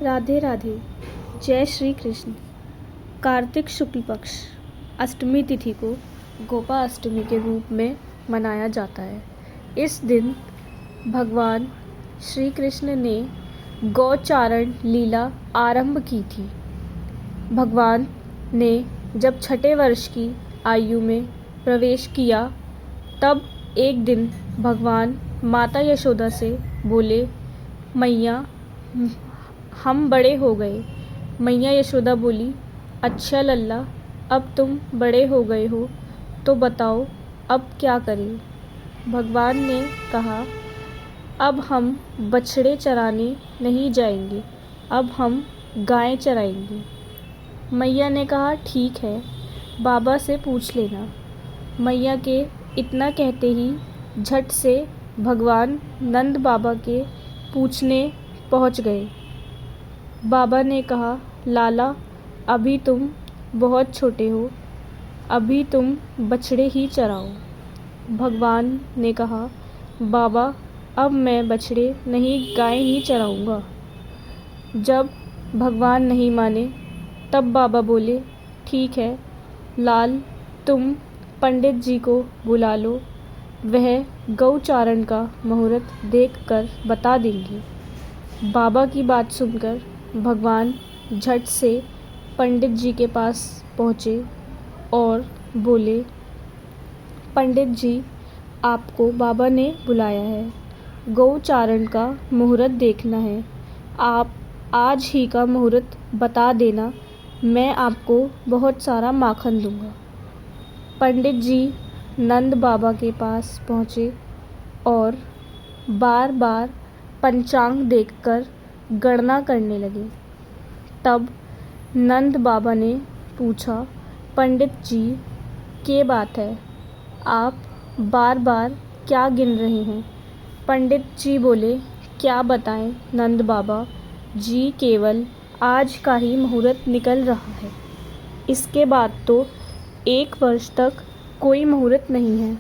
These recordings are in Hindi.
राधे राधे। जय श्री कृष्ण। कार्तिक शुक्ल पक्ष अष्टमी तिथि को गोपा अष्टमी के रूप में मनाया जाता है। इस दिन भगवान श्री कृष्ण ने गौचारण लीला आरंभ की थी। भगवान ने जब छठे वर्ष की आयु में प्रवेश किया तब एक दिन भगवान माता यशोदा से बोले, मैया हम बड़े हो गए। मैया यशोदा बोली, अच्छा लल्ला, अब तुम बड़े हो गए हो तो बताओ अब क्या करें। भगवान ने कहा, अब हम बछड़े चराने नहीं जाएंगे, अब हम गायें चराएंगे। मैया ने कहा, ठीक है, बाबा से पूछ लेना। मैया के इतना कहते ही झट से भगवान नंद बाबा के पूछने पहुंच गए। बाबा ने कहा, लाला अभी तुम बहुत छोटे हो, अभी तुम बछड़े ही चराओ। भगवान ने कहा, बाबा अब मैं बछड़े नहीं गाय ही चराऊँगा। जब भगवान नहीं माने तब बाबा बोले, ठीक है लाल, तुम पंडित जी को बुला लो, वह गौचारण का मुहूर्त देखकर बता देंगे। बाबा की बात सुनकर भगवान झट से पंडित जी के पास पहुँचे और बोले, पंडित जी आपको बाबा ने बुलाया है, गौचारण का मुहूर्त देखना है, आप आज ही का मुहूर्त बता देना, मैं आपको बहुत सारा माखन दूंगा। पंडित जी नंद बाबा के पास पहुँचे और बार बार पंचांग देखकर गणना करने लगे। तब नंद बाबा ने पूछा, पंडित जी क्या बात है, आप बार बार क्या गिन रहे हैं। पंडित जी बोले, क्या बताएं नंद बाबा जी, केवल आज का ही मुहूर्त निकल रहा है, इसके बाद तो एक वर्ष तक कोई मुहूर्त नहीं है।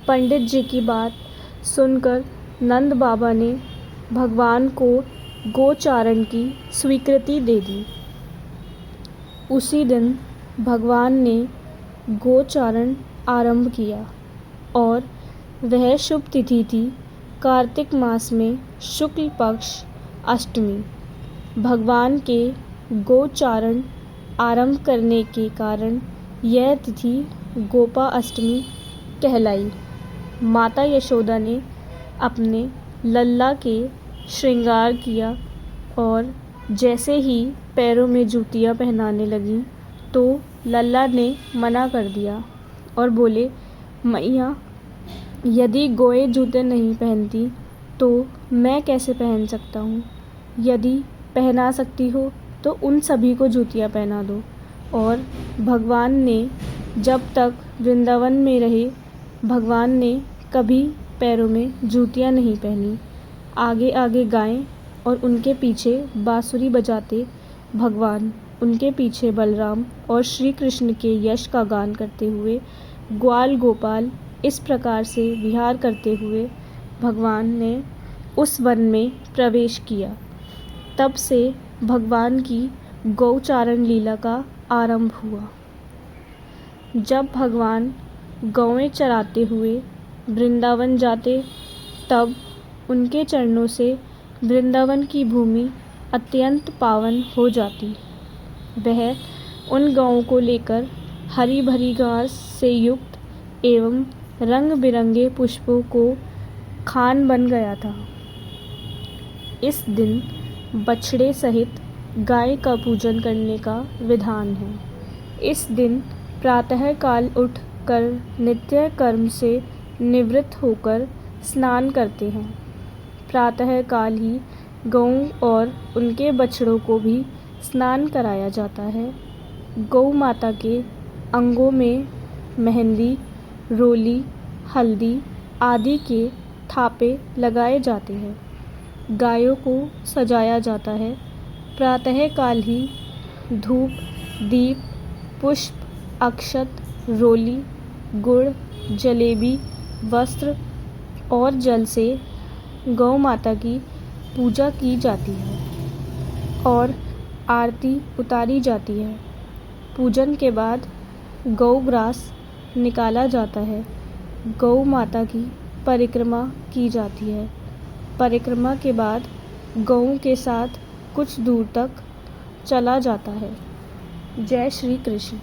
पंडित जी की बात सुनकर नंद बाबा ने भगवान को गोचारण की स्वीकृति दे दी। उसी दिन भगवान ने गोचारण आरंभ किया और वह शुभ तिथि थी कार्तिक मास में शुक्ल पक्ष अष्टमी। भगवान के गोचारण आरंभ करने के कारण यह तिथि गोपा अष्टमी कहलाई। माता यशोदा ने अपने लल्ला के श्रृंगार किया और जैसे ही पैरों में जूतियाँ पहनाने लगीं तो लल्ला ने मना कर दिया और बोले, मैया यदि गोए जूते नहीं पहनती तो मैं कैसे पहन सकता हूँ, यदि पहना सकती हो तो उन सभी को जूतियाँ पहना दो। और भगवान ने जब तक वृंदावन में रहे भगवान ने कभी पैरों में जूतियाँ नहीं पहनी। आगे आगे गायें और उनके पीछे बांसुरी बजाते भगवान, उनके पीछे बलराम और श्री कृष्ण के यश का गान करते हुए ग्वाल गोपाल इस प्रकार से विहार करते हुए भगवान ने उस वन में प्रवेश किया। तब से भगवान की गौचारण लीला का आरंभ हुआ। जब भगवान गौएं चराते हुए वृंदावन जाते तब उनके चरणों से वृंदावन की भूमि अत्यंत पावन हो जाती। वह उन गौओं को लेकर हरी भरी घास से युक्त एवं रंग बिरंगे पुष्पों को खान बन गया था। इस दिन बछड़े सहित गाय का पूजन करने का विधान है। इस दिन प्रातःकाल उठकर नित्य कर्म से निवृत्त होकर स्नान करते हैं। प्रातःकाल ही गऊ और उनके बछड़ों को भी स्नान कराया जाता है। गौ माता के अंगों में मेहंदी, रोली, हल्दी आदि के थापे लगाए जाते हैं। गायों को सजाया जाता है। प्रातःकाल ही धूप, दीप, पुष्प, अक्षत, रोली, गुड़, जलेबी, वस्त्र और जल से गौ माता की पूजा की जाती है और आरती उतारी जाती है। पूजन के बाद गौ ग्रास निकाला जाता है। गौ माता की परिक्रमा की जाती है। परिक्रमा के बाद गऊ के साथ कुछ दूर तक चला जाता है। जय श्री कृष्ण।